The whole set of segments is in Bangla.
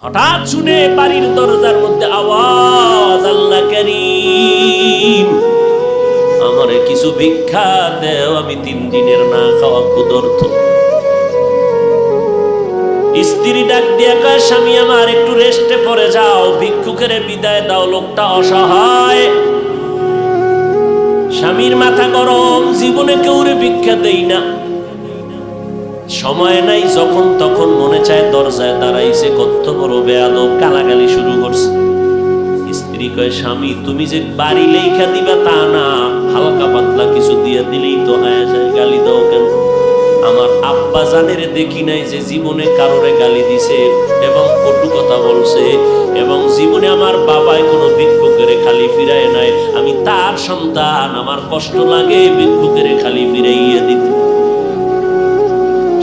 হঠাৎ শুনে বাড়ির দরজার মধ্যে আওয়াজ, আল্লাহ কারীম, আমারে কিছু ভিক্ষা দেও, আমি 3 দিনের না খাওয়া ক্ষুধার্ত। স্ত্রী ডাক দিয়া কয়, স্বামী আমার একটু রেস্টে পড়ে যাও, ভিক্ষুকের বিদায় দাও, লোকটা অসহায়। স্বামীর মাথা গরম, জীবনে কেউরে ভিক্ষা দেই না, সময় নাই, যখন তখন মনে চায় দরজায় দাঁড়াইছে, কত বড় বেয়াদব, গালাগালি শুরু করছে। স্ত্রী কয়, স্বামী তুমি যে বাড়ি লেখা দিবা তা না, হালকা পাতলা কিছু দিয়ে দিলেই তো হয়ে যায়, গালি দাও কেন? আমার আব্বা জানের দেখি নাই যে জীবনে কারোরে গালি দিছে এবং কটু কথা বলছে, এবং জীবনে আমার বাবাই কোনো ভিক্ষুকের খালি ফিরায় নাই। আমি তার সন্তান, আমার কষ্ট লাগে ভিক্ষুকের খালি ফিরাইয়া দিতে।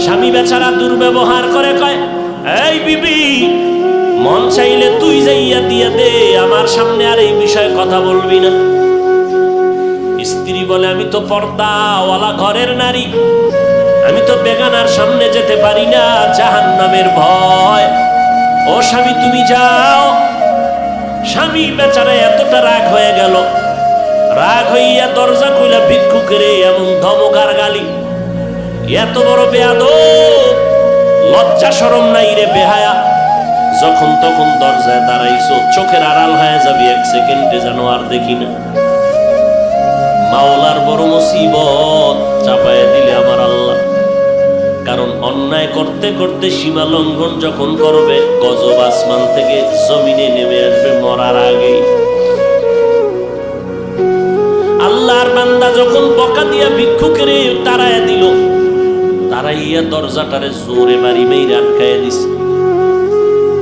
স্বামী বেচারা দুর্ব্যবহার করে, কয়, এই বিবি, মন চাইলে তুই যাইয়া দিয়া দে, আমার সামনে আর এই বিষয়ে কথা বলবি না। স্ত্রী বলে, আমি তো পর্দাওয়ালা ঘরের নারী, আমি তো বেগানার সামনে যেতে পারি না, জাহান্নামের ভয়। ও স্বামী তুমি যাও। স্বামী বেচারা এতটা রাগ হয়ে গেল, রাগ হইয়া দরজা খুলে ভিক্ষুকের এমন ধমকার গালি, এত বড় বেয়াদব, লজ্জা শরম নাই রে বেহায়া, যখন তখন দরজায় দাঁড়াইছো, চোখের আড়াল হয়ে যাবি 1 সেকেন্ডে যেন আর দেখি না। মাওলার বড় মুসিবত চাপায় দিলে আমার আল্লাহ। কারণ অন্যায় করতে করতে সীমা লঙ্ঘন যখন করবে, গজব আসমান থেকে জমিনে নেমে আসবে মরার আগেই। আল্লাহর বান্দা যখন বকা দিয়া ভিক্ষুকের তাড়ায় দিল, তারাইয়া দরজাটারে জোরে বাড়ি মেরে আটকাইয়া দিছে।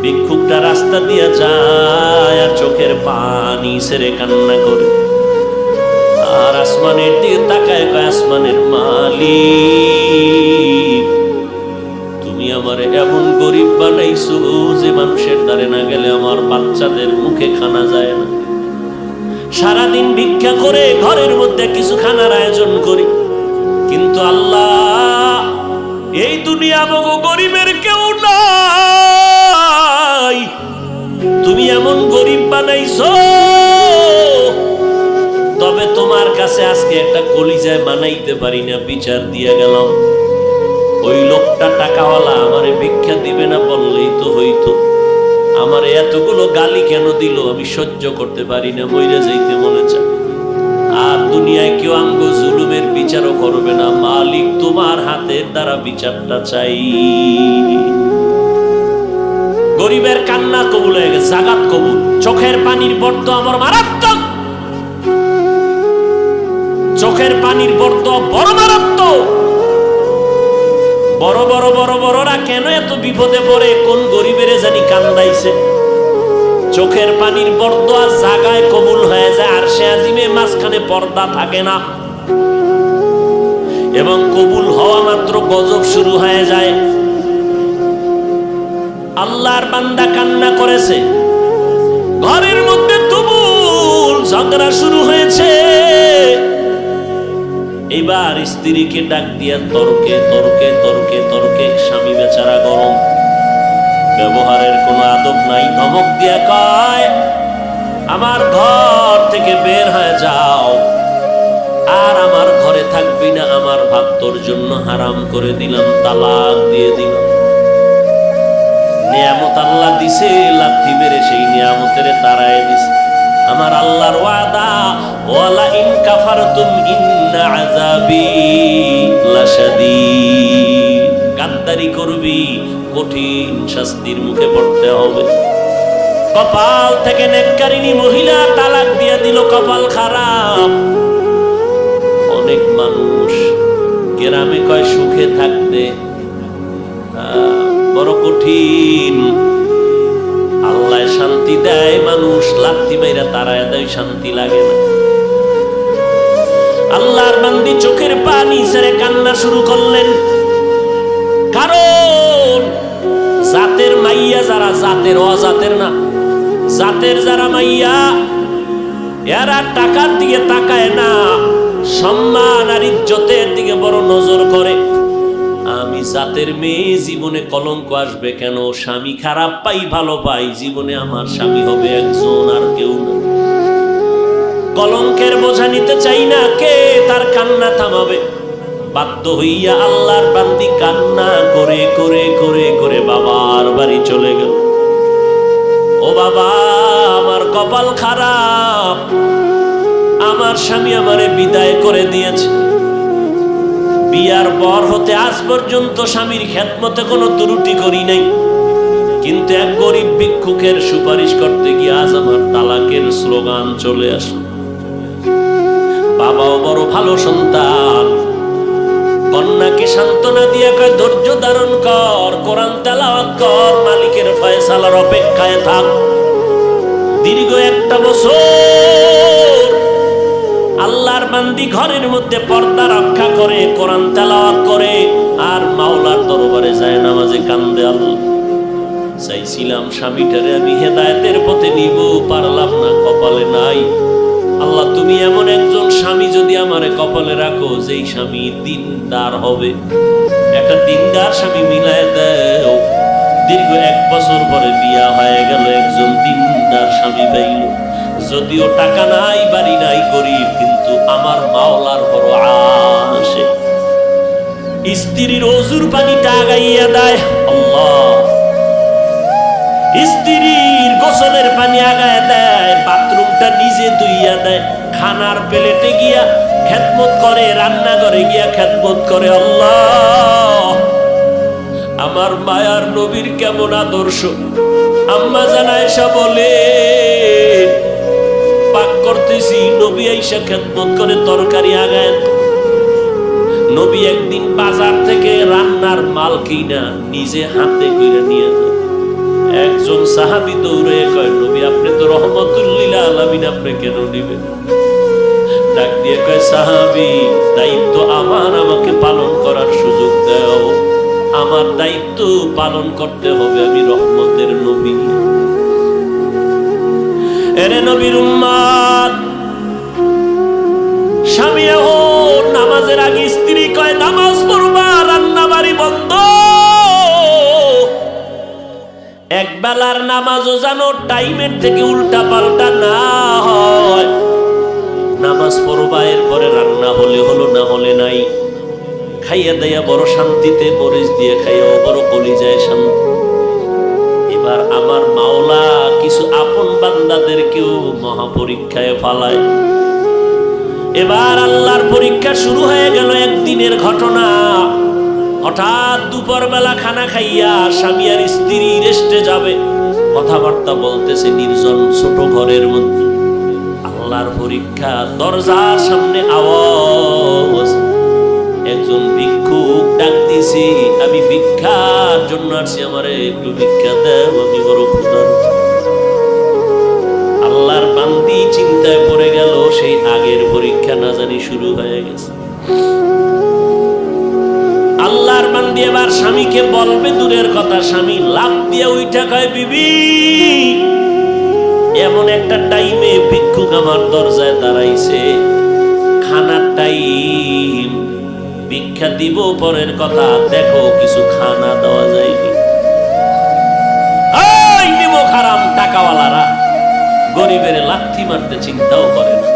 ভিক্ষুকটা রাস্তা দিয়া যায় আর চোখের পানি ছেড়ে কান্না করে, আর আসমানের দিকে তাকায়, কয়, আসমানের মালিক, তুমি আমারে এমন গরিব বানাইছো যে মানুষের দ্বারে না গেলে আমার বাচ্চাদের মুখে খানা যায় না। সারাদিন ভিক্ষা করে ঘরের মধ্যে কিছু খানার আয়োজন করি, কিন্তু আল্লাহ, এই দুনিয়া মগো গরিবের কেউ নাই, তুমি এমন গরিব বানাইছো। তবে তোমার কাছে আজকে একটা কলিজায় বানাইতে পারি না, বিচার দিয়ে গেলাম। ওই লোকটা টাকাওয়ালা আমারে ভিক্ষা দিবে না বললেই তো হইতো, আমারে এতগুলো গালি কেন দিল আমি সহ্য করতে পারি না, মইরা যাইতে মনে চায়। আর দুনিয়ায় কেউ আমগো জুলুমের বিচারও করবে না, মালিক তোমার হাতের দ্বারা বিচারটা চাই। গরিবের কান্না কবুল হয়ে গেছে, জাগাত কবুল। চোখের পানির বর্ত আমার মারাত্মক, চোখের পানির বর্ত বড় মারাত্মক। বড় বড় বড় বড়রা কেন এত বিপদে পড়ে, কোন গরিবের জানি কান্দাইছে। চোখের পানির বরদোয়া জাগায় কবুল হয়ে যায়, আর সে আজিমে মাঝখানে পর্দা থাকে না, এবং কবুল হওয়া মাত্র গজব শুরু হয়ে যায়। আল্লাহর বান্দা কান্না করেছে, ঘরের মধ্যে তুমুল ঝগড়া শুরু হয়েছে। এবার স্ত্রীকে ডাক দিয়া তর্কে তর্কে তর্কে তর্কে, স্বামী বেচারা গরম, ব্যবহারের কোনো আদব নাই, ধমক দিয়া কয়, আমার ঘর থেকে বের হয়ে যাও, আর আমার ঘরে থাকবি না, আমার ভাত তোর জন্য হারাম করে দিলাম, তালাক দিয়ে দিলাম। নিয়ামত আল্লাহ দিছে, লাথি মেরে সেই নিয়ামতের তাড়ায় দিছে। আমার আল্লাহর ওয়াদা, ওয়ালা ইন কাফারতুম ইন্না আযাবি লাশাদীদ, গাদ্দারি করবি কঠিন শাস্তির মুখে পড়তে হবে। কপাল থেকে নেককারিনী মহিলা তালাক দিয়ে দিল, কপাল খারাপ। অনেক মানুষ গ্রামে কয় সুখে থাকতে, বড় কঠিন। আল্লাহ শান্তি দেয়, মানুষ লাথি মাইরা তাড়ায় দেয়, শান্তি লাগে না। আল্লাহর বান্দি চোখের পানি ছেড়ে কান্না শুরু করলেন, কারণ জাতের মাইয়া যারা, জাতের অজাতের না, জাতের যারা মাইয়া, এরা টাকার দিকে তাকায় না, সম্মান আর ইজ্জতের দিকে বড় নজর করে। আমি জাতের মেয়ে, জীবনে কলঙ্ক আসবে কেন? স্বামী খারাপ পাই ভালো পাই, জীবনে আমার স্বামী হবে একজন, আর কেউ না। কলঙ্কের বোঝা নিতে চাই না, কে তার কান্না থামাবে? বাধ্য হইয়া আল্লাহর বান্দি কান্না করে করে করে করে বাবার বাড়ি চলে গেল। ও বাবা, আমার কপাল খারাপ, আমার স্বামী আমারে বিদায় করে দিয়েছে। বিয়ার পর হতে আজ পর্যন্ত স্বামীর খেদমতে কোনো ত্রুটি করি নাই, কিন্তু এক গরিব ভিক্ষুকের সুপারিশ করতে গিয়ে আজ আমার তালাকের স্লোগান চলে আসে। বাবাও বড় ভালো সন্তান, কন্যাকে সান্ত্বনা দিয়ে কয় ধৈর্য ধারণ কর, কোরআন তেলাওয়াত কর, মালিকের ফয়সালার অপেক্ষায় থাক। দীর্ঘ একটা বছর আল্লাহর বান্দি ঘরের মধ্যে পর্দা রক্ষা করে, কোরআন তেলাওয়াত করে, আর মাওলার দরবারে যায় নামাজে কান্দে। আল্লাহ, চাইছিলাম স্বামীটারে আমি হেদায়েতের পথে নিব, পারলাম না, কপালে নাই। আল্লাহ, তুমি এমন একজন স্বামী যদি আমারে কপালে রাখো, যেই স্বামী দিনদার হবে, একটা দিনদার স্বামী মিলায় দাও। দীর্ঘ 1 বছর পরে বিয়া হয়ে গেল, একজন দিনদার স্বামী পাইল। যদিও টাকা নাই, বাড়ি নাই, গরিব, কিন্তু আমার মাওলার বড় আশে। স্ত্রীর ওযুর পানিটা আগাইয়া দেয় আল্লাহ, স্ত্রীর গোসলের পানি আগায় দেয়, বাথরুমটা নিজে ধুইয়া দেয়, খানার প্লেটে গিয়া খেদমত করে, রান্নাঘরে গিয়া খেদমত করে। আল্লাহ, আমার মায়ার নবীর কেমন আদর্শ! আম্মা জান আয়েশা বলে, পাক করতেছি, নবী আয়েশা খেদমত করে, তরকারি আগায়। নবী একদিন বাজার থেকে রান্নার মাল কিনা নিজে হাতে কইরা নিয়ে যায়। একজন সাহাবী দৌড়ে কয়, নবী আপনি তো রহমতুল লিল আলামিন, আপনি কেন নিবেন? ডাক দিয়ে কয়, সাহাবী, দায়িত্ব আমার, আমাকে পালন করার সুযোগ দাও, আমার দায়িত্ব পালন করতে হবে, আমি রহমতের নবী। এরে নবীর উম্মত, স্বামী এখন নামাজের আগে স্ত্রী কয় নামাজ পড়বা, রান্না বাড়ি বন্ধ। এক বেলার নামাজও জানো টাইমের থেকে উল্টা পাল্টা না হয়। নামাজ পড়বা, এরপরে রান্না হলে হলো, না হলে নাই। খাইয়া দাইয়া বড় শান্তিতে, মরিচ দিয়ে খাইয়াও বড় কলিজায় শান্তি। এবার আমার মাওলা কিছু আপন বান্দাদেরকেও মহাপরীক্ষায় ফালায়। এবার আল্লাহর পরীক্ষা শুরু হয়ে গেল। একদিনের ঘটনা, হঠাৎ দুপুর বেলা খানা খাইয়া স্বামী আর স্ত্রী রেস্টে যাবে, কথাবার্তা বলতেছে নির্জন ছোট ঘরের মধ্যে। আল্লাহর পরীক্ষা, দরজার সামনে আওয়াজ, একজন ভিক্ষুক ডাক দিছে, আমি ভিক্ষার জন্য আসছি, আমারে একটু ভিক্ষা দাও, আমি বড় ক্ষুধার্ত। আল্লাহর বান্দি চিন্তায় পড়ে গেল, সেই আগের পরীক্ষা না জানি শুরু হয়ে গেছে। আল্লাহর বান্দি এবার স্বামীকে বলবে দূরের কথা, স্বামী লাফ দিয়া উইঠা কয়, বিবি, এমন একটা টাইমে ভিক্ষুক আমার দরজায় দাঁড়াইছে, খানার টাইম, ভিক্ষা দিব পরের কথা, দেখো কিছু খানা দেওয়া যায়নি। এই নিমক হারাম টাকাওয়ালারা গরিবের লাথি মারতে চিন্তাও করে না।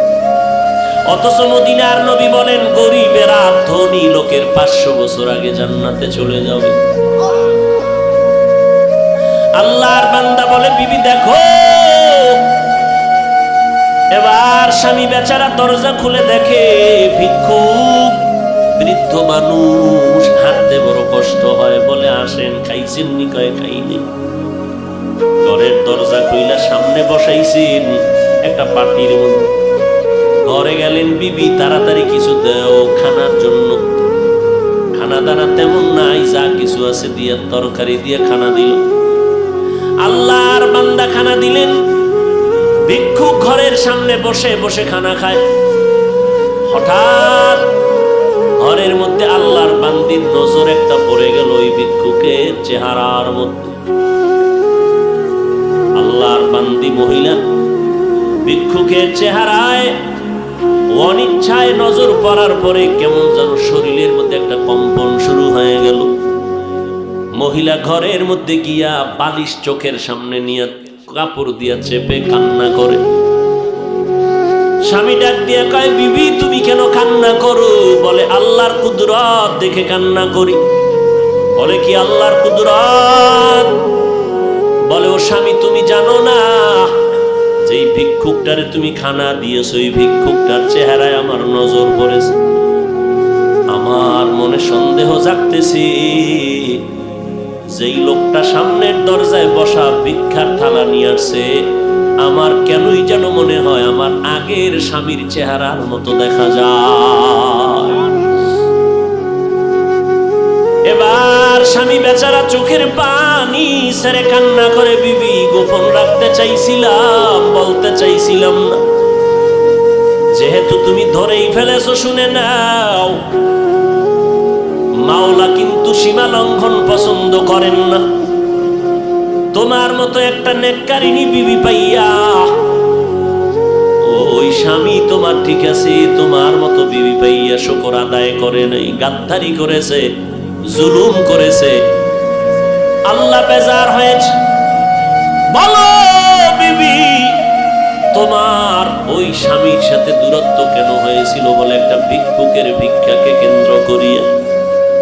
অথচ মদিনার নবী বলেন, গরিবেরা ধনী লোকের 500 বছর আগে জান্নাতে চলে যাবে। আল্লাহর বান্দা বলে, বিবি দেখো। এবার স্বামী বেচারা দরজা খুলে দেখে ভিক্ষুক, বৃদ্ধ মানুষ, হাঁটতে বড় কষ্ট হয়। বলে, আসেন, খাইছেন নি? কয়, খাইনি। ঘরের দরজা খুইলা সামনে বসাইছেন একটা পাটির মধ্যে। ঘরে গেলেন, বিবি তাড়াতাড়ি কিছু দাও খানার জন্য। খানা দানা তেমন নাই, যা কিছু আছে দিয়ে তরকারি দিয়ে খানা দিল। আল্লাহর বান্দা খানা দিলেন, ভিক্ষুক ঘরের সামনে বসে বসে খানা খায়। হঠাৎ ঘরের মধ্যে আল্লাহর বান্দির নজর একটা পড়ে গেল ওই ভিক্ষুকের চেহারার মধ্যে। আল্লাহর বান্দি মহিলা ভিক্ষুকের চেহারায় অনিচ্ছায় নজর পড়ার পরে কেমন যেন শরীরের মধ্যে একটা কম্পন শুরু হয়ে গেল। মহিলা ঘরের মধ্যে গিয়া বালিশ চোখের সামনে নিয়ে কাপড় দিয়া চেপে কান্না করে। স্বামী ডাক দিয়ে কয়, বিবি তুমি কেন কান্না করো? বলে আল্লাহর কুদরত দেখে কান্না করি। বলে কি আল্লাহর কুদরত? বলে ও স্বামী তুমি জানো না যেই ভিক্ষুকটারে তুমি খানা দিয়েছো ওই ভিক্ষুকটার চেহারায় আমার নজর পড়েছে। আমার মনে সন্দেহ জাগতেছে যেই লোকটা সামনের দরজায় বসা ভিক্ষার থালা নিয়ে আসছে আমার কেনই যেন মনে হয় আমার আগের স্বামীর চেহারার মতো দেখা যায়। এবার স্বামী বেচারা চোখের পানি ছেড়ে কান্না করে, বিবি গোপন রাখতে চাইছিলাম, বলতে চাইছিলাম না, যেহেতু তুমি ধরেই ফেলেছো শুনে নাও, মাওলা কিন্তু সীমা লঙ্ঘন পছন্দ করেন না। তোমার মতো একটা নেককারিনী বিবি পাইয়া ওই স্বামী তোমার ঠিক আছে, তোমার মতো বিবি পাইয়া শুকর আদায় করে নাই, গাদ্দারি করেছে, জুলুম করেছে, আল্লাহ বেজার হয়েছে। বলো বিবি তোমার ওই স্বামীর সাথে দূরত্ব কেন হয়েছিল? বলে একটা ভিক্ষুকের ভিক্ষাকে কেন্দ্র করিয়া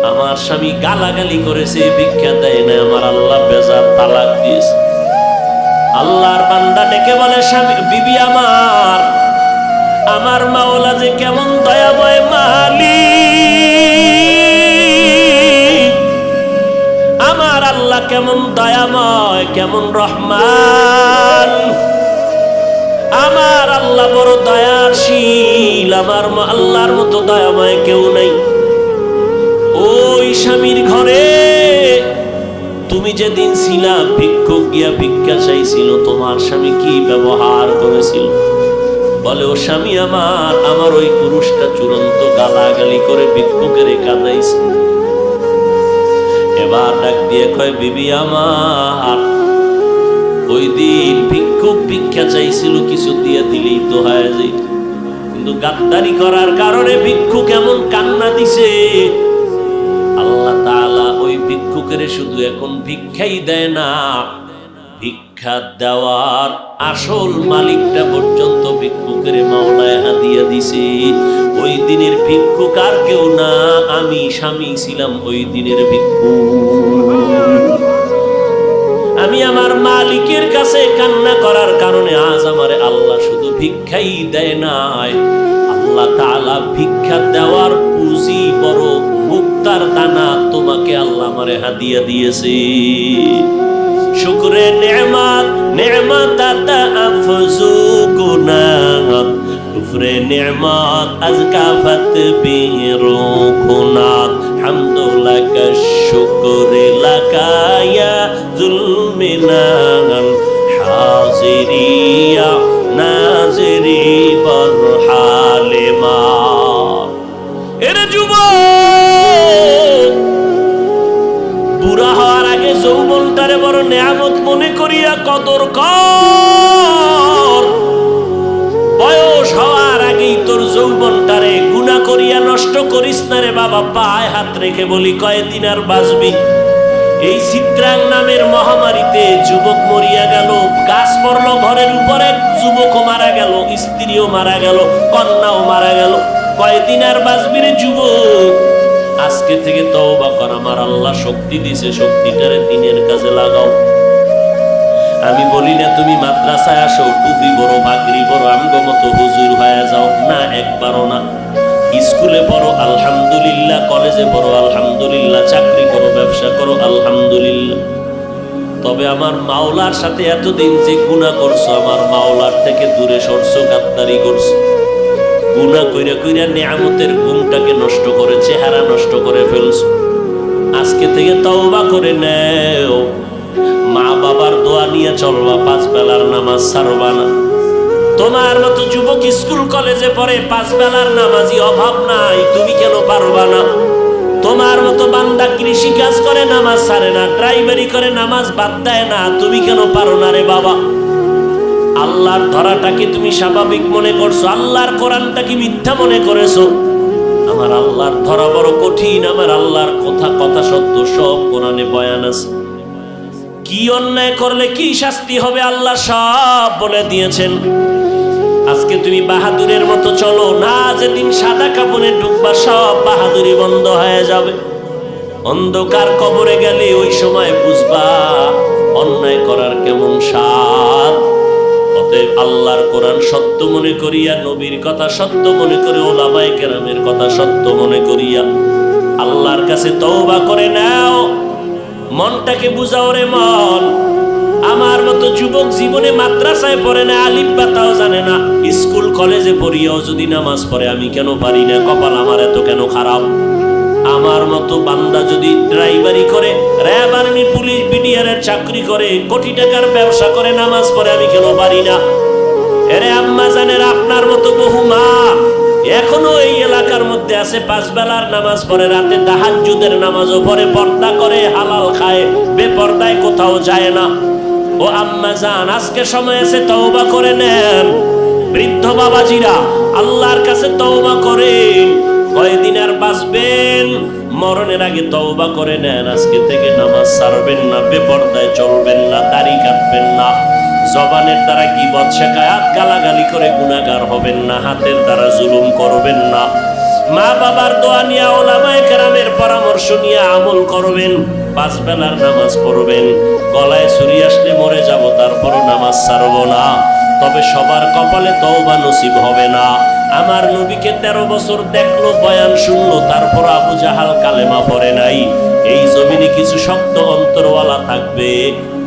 আমার স্বামী গালাগালি করেছে, ভিক্ষা দেয় না, আমার আল্লাহ বেজার তালাক দিয়েছে। আল্লাহর বান্দা ডেকে বলে, স্বামী বিবি আমার মাওলা যে কেমন দয়াময় মালিক, আমার আল্লাহ কেমন দয়াময়, কেমন রহমান, আমার আল্লাহ বড় দয়াশীল, আমার আল্লাহর মতো দয়াময় কেউ নাই। ওই স্বামীর ঘরে তুমি যেদিন ছিলা ভিক্ষুক গিয়া ভিক্ষা চাইছিল তোমার স্বামী কি ব্যবহার করেছিল? বলে ও স্বামী আমার ওই পুরুষটা চূড়ান্ত গালাগালি করে ভিক্ষুকের কাঁদাইছে। এবার ডাক দিয়ে কয়, বিবি ওই দিন ভিক্ষুক ভিক্ষা চাইছিল, কিছু দিয়ে দিলেই তো হয়ে যায়, কিন্তু গাদ্দারি করার কারণে ভিক্ষুক এমন কান্না দিছে, আল্লাহ তাআলা ওই ভিক্ষুকের শুধু এখন ভিক্ষাই দেয় না, ভিক্ষা দেওয়ার আসল মালিকটা পর্যন্ত ভিক্ষুকের মাওলায় হাদিয়া দিছে। ওই দিনের ভিক্ষুক আর কেউ না, আমি স্বামী ছিলাম ওই দিনের ভিক্ষুক। আমি আমার মালিকের কাছে কান্না করার কারণে আজ আমারে আল্লাহ শুধু ভিক্ষাই দেয় নাই, আল্লাহ তাআলা ভিক্ষা দেওয়ার পুঁজি বড় মুক্তার দানা তোমাকে আল্লাহ আমারে হাদিয়া দিয়েছে। শুকরে নেমাত নেমাত আতা আফজু গুনাত, কুফরে নেমাত আজকাফত বিরু গুনাত, হামদুলিল্লাহ শুকরে লাকায়া যুলমিনান হাজিরিয়া নাজিরি বরহালিমা। এরে যুবক, বুড়া হওয়ার আগে যৌবনটারে বড় নেয়ামত মনে করিয়া কদর কর। বয়স হওয়ার আগেই তোর যৌবনটারে গুনাহ করিয়া নষ্ট করিস না রে বাবা। পায়ে হাত রেখে বলি, কয়দিন আর বাঁচবি? এই চিত্রাং নামের মহামারীতে যুবক মরিয়া গেল, গাছ পড়লো ঘরের উপরে, যুবকও মারা গেল, স্ত্রীও মারা গেল, কন্যাও মারা গেল। কয়দিন আর বাঁচবি রে যুবক? আজকে থেকে তওবা কর, আমার আল্লাহ শক্তি দিছে, শক্তিটারে দিনের কাজে লাগাও। আমি বলি না তুমি মাদ্রাসায় আসো, টুপি বড়, পাগড়ি বড়, আমগো মতো হুজুর হয়ে যাও, না, একবারও না। স্কুলে পড়ো আলহামদুলিল্লাহ, কলেজে পড়ো আলহামদুলিল্লাহ, চাকরি করো, ব্যবসা করো আলহামদুলিল্লাহ। তবে আমার মাওলার সাথে এতদিন যে গুনাহ করছো, আমার মাওলার থেকে দূরে সরছো, গাদ্দারি করছো, গুনাহ কইরা কইরা নিয়ামতের গুণটাকে নষ্ট করে, চেহারা নষ্ট করে ফেলছো। আজকে থেকে তওবা করে নেও, মা বাবার দোয়া নিয়ে চলবা, 5 বেলার নামাজ ছাড়বা না। তোমার মতো যুবক স্কুল কলেজে পড়ে, 5 বেলার নামাজি অভাব নাই, তুমি কেন পারবা না? তোমার মতো বান্দা কৃষি কাজ করে, নামাজ ছাড়ে না, ড্রাইভারি করে, নামাজ বাদ দেয় না, তুমি কেন পারো না রে বাবা? আল্লাহর ধরাটাকে তুমি স্বাভাবিক মনে করছো, আল্লাহর কোরআনটাকে মিথ্যা মনে করেছো। আমার আল্লাহর ধরা বড় কঠিন, আমার আল্লাহর কথা সত্য, সব কোরআনে বয়ান আছে। কি অন্যায় করলে কি শাস্তি হবে আল্লাহ সব বলে দিয়েছেন। আজকে তুমি বাহাদুরের মতো চলো না, যেদিন সাদা কাপড়ে ঢুকবা সব বাহাদুরি বন্ধ হয়ে যাবে। অন্ধকার কবরে গেলে ওই সময় বুঝবা অন্যায় করার কেমন স্বাদ। অতএব আল্লাহর কোরআন সত্য মনে করিয়া, নবীর কথা সত্য মনে করে, ওলামায়ে কেরামের কথা সত্য মনে করিয়া আল্লাহর কাছে তওবা করে নাও। মনটাকে বুঝাও রে মন, আমার মতো যুবক জীবনে মাদ্রাসায় পড়ে না, আলিফ বা তাও জানে না, স্কুল কলেজে পড়িয়াও যদি নামাজ পড়ে আমি কেন পারি না? কপাল আমার এত কেন খারাপ? আমার মতো বান্দা যদি ড্রাইভারি করে, র্যাব, আর্মি, পুলিশ, বিডিআরের চাকরি করে, কোটি টাকার ব্যবসা করে, নামাজ পড়ে আমি কেন পারি না? এরে আম্মা জানেন, আপনার মতো বহু মা এখনো এই এলাকার মধ্যে আছে, 5 বেলার নামাজ পড়ে, রাতে তাহাজ্জুদের নামাজও পড়ে, পর্দা করে, হালাল খায়, বেপর্দায় কোথাও যায় না। ও আম্মা জান, আজকে সময় আছে, তওবা করে নেন। বৃদ্ধ বাবাজিরা আল্লাহর কাছে তওবা করেন। কয়দিন আর বাঁচবেন? মরণের আগে তওবা করে নেন। আজকে থেকে নামাজ ছাড়বেন না, বেপর্দায় চলবেন না, দাড়ি কাটবেন না, জবানের দ্বারা গীবত, শিকায়াত, গালাগালি করে গুনাহগার হবেন না, হাতের দ্বারা জুলুম করবেন না, মা বাবার দোয়া নিয়ে, ওলামায়ে কেরামের পরামর্শ নিয়ে আমল করবেন, 5 বেলার নামাজ পড়বেন। গলায় ছুরি আসলে মরে যাব, তারপরও নামাজ ছাড়বো না। তবে সবার কপালে তওবা নসিব হবে না। আমার নবীকে 13 বছর দেখলো, বয়ান শুনলো, তারপর আবু জাহাল কালেমা পড়ে নাই। এই জমিনে কিছু শক্ত অন্তরওয়ালা থাকবে,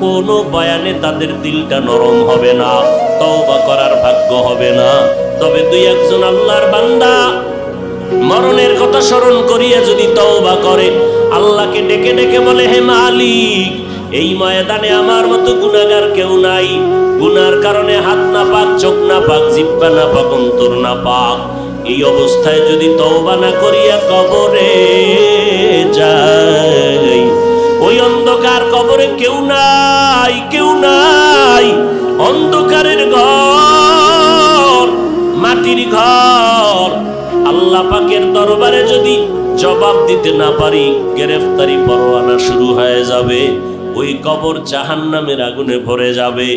কোন বয়ানে তাদের দিলটা নরম হবে না, তওবা করার ভাগ্য হবে না। তবে 2-1 আল্লাহর বান্দা মরণের কথা স্মরণ করিয়া যদি তওবা করে, আল্লাহকে ডেকে ডেকে বলে, হে মালিক, এই ময়দানে আমার মতো গুনাহগার কেউ নাই, গুনার কারণে হাত না পাক, চোখ না পাক, জিহ্বা না পাক, অন্তর না পাক, এই অবস্থায় যদি তওবা না করিয়া কবরে যাই, ওই অন্ধকার কবরে কেউ নাই, কেউ নাই, অন্ধকারের ঘর, মাটির ঘর। আল্লাহ পাকের দরবারে যদি জবাব দিতে না পারি, গ্রেফতারি পরোয়ানা শুরু হয়ে যাবে, ওই কবর জাহান্নামের আগুনে ভরে যাবে।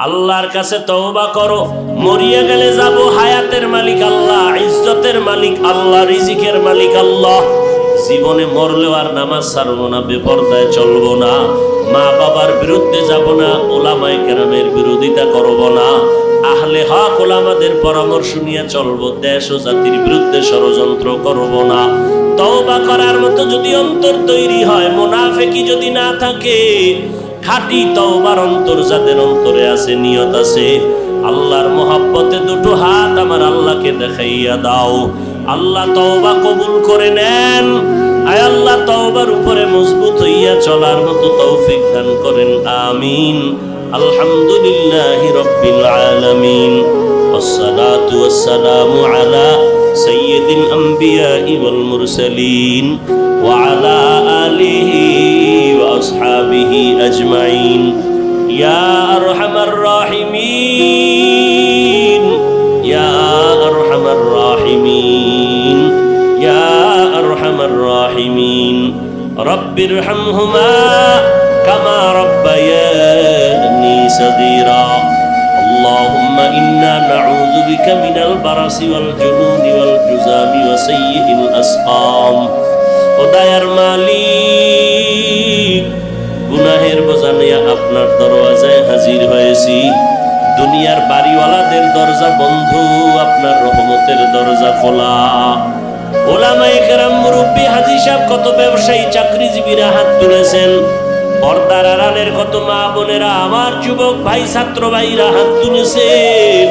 আল্লাহর কাছে তওবা করো। মরিয়া গেলে যাব, হায়াতের মালিক আল্লাহ, ইজ্জতের মালিক আল্লাহ, রিজিকের মালিক আল্লাহ। জীবনে মরলেও আর নামাজ ছাড়বো না, বেপরদায় চলবো না, মা বাবার বিরুদ্ধে যাব না, ওলামায়ে কেরামের বিরোধিতা করব না, আহলে হক ওলামাদের পরামর্শ নিয়ে চলবো, দেশ ও জাতির বিরুদ্ধে ষড়যন্ত্র করব না। তওবা করার মতো যদি অন্তর তৈরি হয়, মুনাফিকি যদি না থাকে, খাঁটি তওবার অন্তর যাদের অন্তরে আছে, নিয়ত আছে, আল্লাহর মহব্বতে 2 হাত আমার আল্লাহকে দেখাইয়া দাও। আল্লাহ তওবা কবুল করে নেন। আয় আল্লাহ, তওবার উপরে মজবুত হইয়া চলার মতো তৌফিক দান করেন, আমিন। আলহামদুলিল্লাহি রাব্বিল আলামিন, ওয়াসসালাতু ওয়াসসালামু আলা সাইয়্যিদিল আমবিয়াই ওয়াল মুরসালিন ওয়া আলা আলিহি ওয়া আসহাবিহি আজমাইন। ইয়া আরহামার রাহিমিন, ইয়া আরহামার রাহিমিন, ইয়া আরহামার রাহিমিন। রব্বিরহামহুমা কামা রব্বায়ানি সগীরা। اللهم إنا نعوذ بك من البرص والجنون والجذام وسيء الأسقام। ও দয়ার মালিক, গুনাহের বোঝা নিয়ে আপনার দরওয়াজায় হাজির হয়েছি। দুনিয়ার বাড়িওয়ালাদের দরজা বন্ধ, আপনার রহমতের দরজা খোলা। ওলামায়ে কেরাম, মুরব্বী, হাজী সাহেব, কত ব্যবসায়ী, চাকরিজীবীরা হাত তুলেছেন। পর্দার আড়ালের কত মা বোনেরা, আমার যুবক ভাই, ছাত্র ভাইরা হাত তুলেছেন।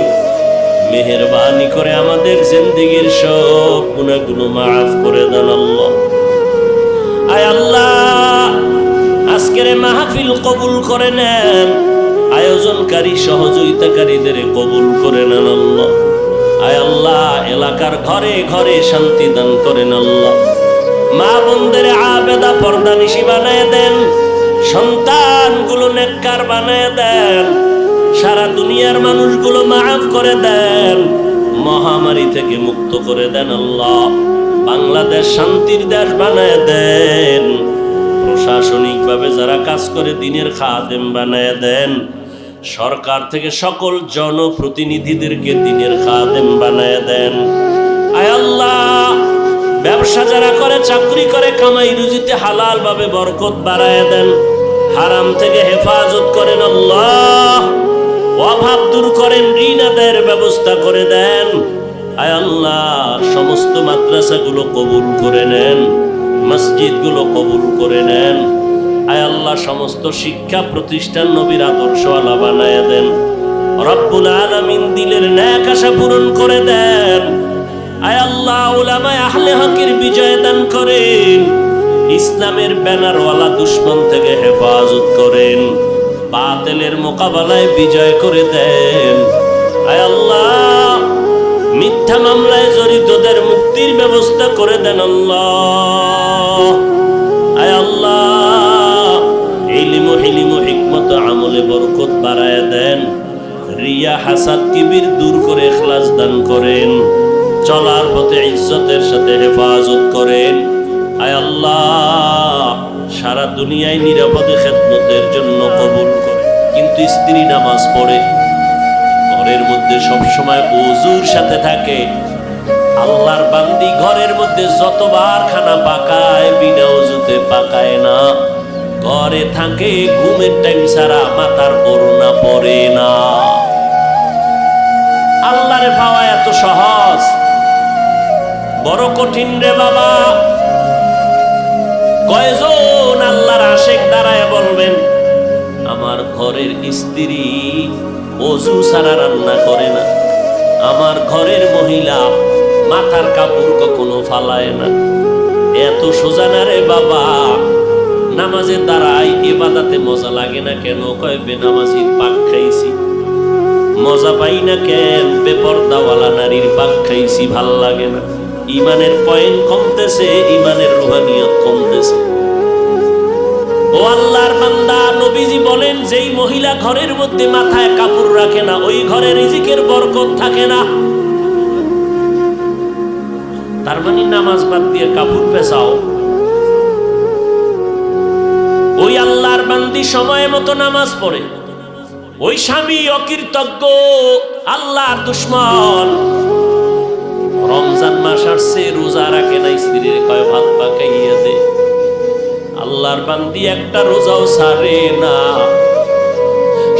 মেহেরবানি করে আমাদের জিন্দেগীর সব গুনাহগুলো মাফ করে দেন আল্লাহ। আয় আল্লাহ, আজকের মাহফিল কবুল করে নেন, আয়োজনকারী সহযোগিতাকারীদের কবুল করে নেন আল্লাহ। আয় আল্লাহ, এলাকার ঘরে ঘরে শান্তি দান করেন আল্লাহ। মা বোনদের আবেদা পর্দানিশী বানায় দেন, সন্তানগুলো নেককার বানায় দেন, সারা দুনিয়ার মানুষগুলো মাফ করে দেন, মহামারী থেকে মুক্ত করে দেন আল্লাহ। বাংলাদেশ শান্তির দেশ বানায় দেন, প্রশাসনিকভাবে যারা কাজ করে দিনের খাদেম বানায় দেন, সরকার থেকে সকল জনপ্রতিনিধিদেরকে দিনের খাদেম বানায় দেন। আয় আল্লাহ, ব্যবসা যারা করে, চাকরি করে, কামাই রুজিতে হালাল ভাবে বরকত বাড়ায় দেন, হারাম থেকে হেফাজত করেন আল্লাহ। অভাব দূর করেন, ঋণ আদায়ের ব্যবস্থা করে দেন। আয় আল্লাহ, সমস্ত মাদ্রাসাগুলো কবুল করে নেন, মসজিদগুলো কবুল করে নেন। আয় আল্লাহ, সমস্ত শিক্ষা প্রতিষ্ঠান নবীর আদর্শওয়ালা বানায় দেন। রব্বুল আলামিন দিলের ন্যাক আশা পূরণ করে দেন। আয় আল্লাহ, উলামায়ে আহলে হকের বিজয় দান করেন, ইসলামের ব্যানারওয়ালা দুশমন থেকে হেফাজত করেন, বাতিলের মোকাবেলায় বিজয় করে দেন। আয় আল্লাহ, মিথ্যা মামলায় জড়িতদের মুক্তির ব্যবস্থা করে দেন আল্লাহ। আয় আল্লাহ, ইলম হিলিম হিকমত আমলে বরকত বাড়ায় দেন, রিয়া হাসাদ কিবির দূর করে ইখলাস দান করেন, চলার পথে ইজ্জতের সাথে হেফাজত করেন। আয় আল্লাহ, সারা দুনিয়ায় নিরাপদে খেদমতের জন্য কবুল করেন। কিন্তু স্ত্রী নামাজ পড়ে, ঘরের মধ্যে সবসময় ওযুর সাথে থাকে, আল্লাহর বান্দি ঘরের মধ্যে যতবার খানা পাকায় বিনা ওযুতে পাকায় না, ঘরে থাকে ঘুমের টাইম ছাড়া মাথার করোনা পড়ে না। আল্লাহরে পাওয়া এত সহজ, বড় কঠিন রে বাবা। কয়জন আল্লাহর আশিক দাঁড়ায় বলবেন, আমার ঘরের স্ত্রী ওযু ছাড়া রান্না করে না, আমার ঘরের মহিলা মাথার কাপড় কখনো ফালায় না। এত সোজা না রে বাবা। নামাজে দাঁড়াই ইবাদতে মজা লাগে না কেন? কয় বেনামাজির পাক খাইছি। মজা পাই না কেন? বেপরদাওয়ালা নারীর পাক খাইছি, ভাল লাগে না। ইমানের পয়েন্ট কমতেছে, ইমানের রুহানিয়ত কমতেছে। ও আল্লাহর বান্দা, নবীজি বলেন, যেই মহিলা ঘরের মধ্যে মাথায় কাপড় রাখে না, ওই ঘরে রিজিকের বরকত থাকে না। তার মানে নামাজ বাদ দিয়ে কাপড় পেছাও। ওই আল্লাহর বান্দি সময় মতো নামাজ পড়ে, ওই স্বামী অকৃতজ্ঞ, আল্লাহর দুশমন। রমজান মাস আসছে, রোজা রাখে না, স্ত্রীর কয় ভাত পাকাইয়া দে। আল্লাহর বান্দি একটা রোজাও ছাড়ে না।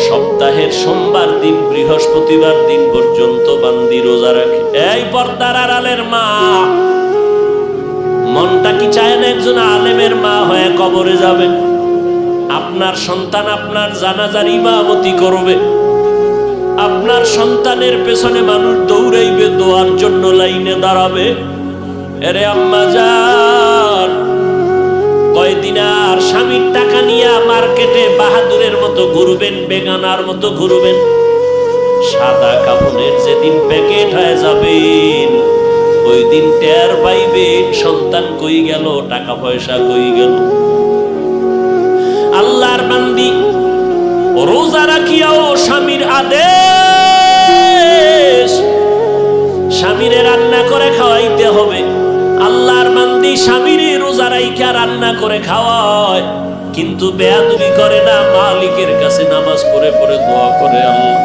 সপ্তাহের সোমবার দিন বৃহস্পতিবার দিন পর্যন্ত বান্দি রোজা রাখে। এই পর্দার আড়ালের মা, মনটা কি চায় না একজন আলেমের মা হয়ে কবরে যাবেন? আপনার সন্তান আপনার জানাজার ইমামতি করবে, আপনার সন্তানের পেছনে মানুষ দৌড়াইবে, দোয়ার জন্য লাইনে দাঁড়াবে। এরে আম্মা জান, কয়দিন আর স্বামীর টাকা নিয়ে মার্কেটে বাহাদুরের মতো ঘুরবেন, বেগানার মতো ঘুরবেন? সাদা কাপড়ের যেদিন প্যাকেট হয়ে যাবেন, ওই দিন টের পাইবেন সন্তান কই গেল, টাকা পয়সা কই গেল। আল্লাহর বান্দি রোজা রাখিয়াও স্বামীর আদেশ, স্বামীরে রান্না করে খাওয়াইতে হবে। আল্লাহর বান্দি স্বামীরে রোজা রাইখা রান্না করে খাওয়ায়, কিন্তু বেয়াদবি করে না, মালিকের কাছে নামাজ পড়ে পড়ে দোয়া করে, আল্লাহ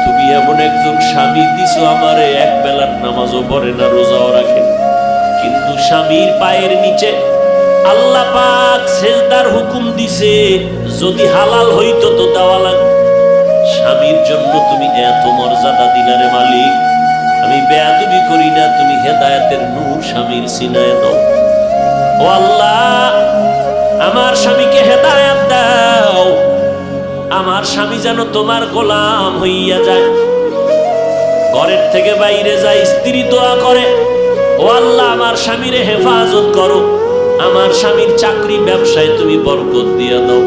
তুমি এমন একজন স্বামী দিছো আমারে, এক বেলার নামাজও পড়ে না, রোজাও রাখে না, কিন্তু স্বামীর পায়ের নিচে আল্লাহ পাক সেজদার হুকুম দিছে, যদি হালাল হইতো তো দেওয়া লাগবে। স্বামীর জন্য তুমি এত মর্যাদা দিলারে মালিক, আমি বেয়াদবি করি না, তুমি হেদায়েতের নূর স্বামীর সিনায় দাও। ও আল্লাহ, আমার স্বামীকে হেদায়েত দাও, আমার স্বামী যেন তোমার গোলাম হইয়া যায়। ঘরের থেকে বাইরে যায়, স্ত্রী দোয়া করে, ও আল্লাহ আমার স্বামীরে হেফাজত করো, আমার স্বামীর চাকরি ব্যবসায় তুমি বরকত দিয়া দাও।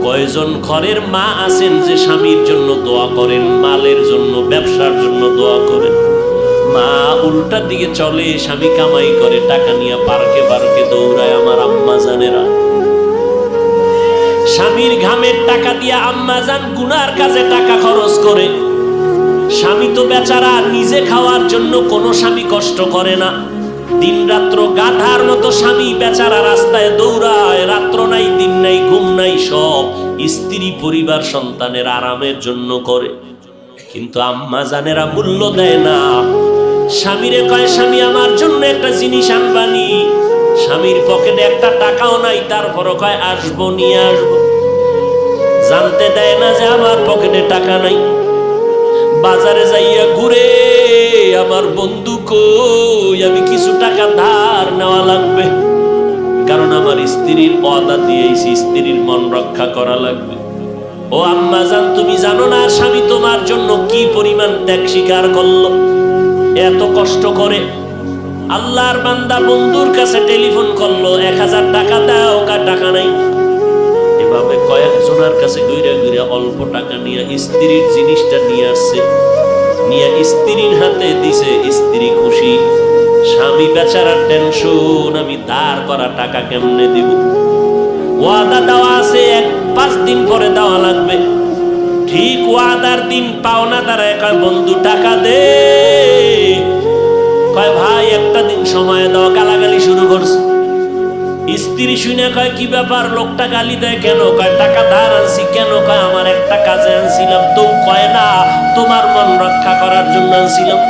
কয়জন ঘরের মা আছেন যে স্বামীর জন্য দোয়া করেন, মালের জন্য, ব্যবসার জন্য দোয়া করেন? মা উল্টার দিকে চলে, স্বামী কামাই করে, টাকা নিয়ে পার্কে পার্কে দৌড়ায়। আমার আম্মা জানেরা, স্বামীর ঘামের টাকা দিয়ে আম্মাজান গুনার কাজে টাকা খরচ করে। স্বামী তো বেচারা নিজে খাওয়ার জন্য কোনো স্বামী কষ্ট করে না, দিন রাত্র গাধার মতো স্বামী বেচারা রাস্তায় দৌড়ায়, রাত্র নাই দিন নাই ঘুম নাই, সব স্ত্রী পরিবার সন্তানের আরামের জন্য করে। কিন্তু আম্মা জানেরা মূল্য দেয় না। স্বামীরে কয়, স্বামী আমার জন্য একটা জিনিস আনবানি। স্বামীর পকেটে একটা টাকাও নাই, তারপরও কয় আসবো, নিয়ে আসবো। জানতে দেয় না যে আমার পকেটে টাকা নাই। বাজারে যাইয়া ঘুরে, আমার বন্ধু কই, আমি কিছু টাকা ধার নেওয়া লাগবে, কারণ আমার স্ত্রীর ওয়াদা দিয়েছি, স্ত্রীর মন রক্ষা করা লাগবে। ও আম্মা জান, তুমি জানো না স্বামী তোমার জন্য কি পরিমাণ ত্যাগ স্বীকার করলো, এত কষ্ট করে। আল্লাহর বান্দা বন্ধুর কাছে টেলিফোন করলো, 1000 টাকা দাও, কার টাকা নাই। এভাবে কয়েকজনের কাছে ঘুরে ঘুরে অল্প টাকা নিয়ে স্ত্রীর জিনিসটা নিয়ে আসছে, নিয়ে স্ত্রীর হাতে দিছে। স্ত্রী খুশি, স্বামী বেচারার টেনশন, আমি ধার করা টাকা কেমনে দিব। ওয়াদা দেওয়া আছে 5 দিন পরে দেওয়া লাগবে। ঠিক ওয়াদার দিন পাওনা দাঁড়ায় কয়, বন্ধু টাকা দে। কয় ভাই একটা দিন সময় দাও, গালাগালি শুরু করছে। স্ত্রী শুনে কয়, কি ব্যাপার, লোকটা গালি দেয় কেন? কয় টাকা ধার আনছি। কেন? কয় আমার একটা কাজে আনছিলাম। তো কয় না, তোমার মন রক্ষা করার জন্য আনছিলাম।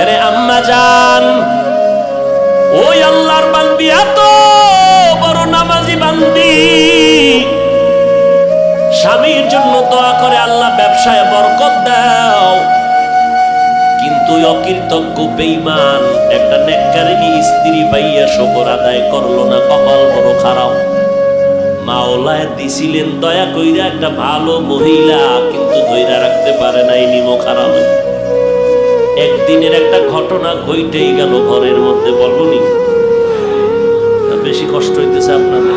আরে আম্মা জান, ওই আল্লাহর বান্দি, এত বড় নামাজি বান্দি, স্বামীর জন্য দোয়া করে, আল্লাহ ব্যবসায় বরকত দাও। কিন্তু অকৃতজ্ঞ বেঈমান একটা নেককারিনী স্ত্রী পাইয়া শুকর আদায় করলো না, কপাল বড় খারাপ। মাওলায় দিছিলেন দয়া কইরা একটা ভালো মহিলা, কিন্তু ধইরা রাখতে পারে নাই, নিমো খারাপ। একদিনের একটা ঘটনা ঘটেই গেল ঘরের মধ্যে, বলবনি? বেশি কষ্ট হইতেছে আপনাদের?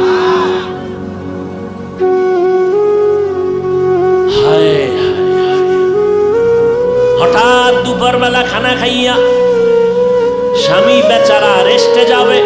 হঠাৎ দুপুর বেলা খানা খাইয়া স্বামী বেচারা রেস্টে যাবে,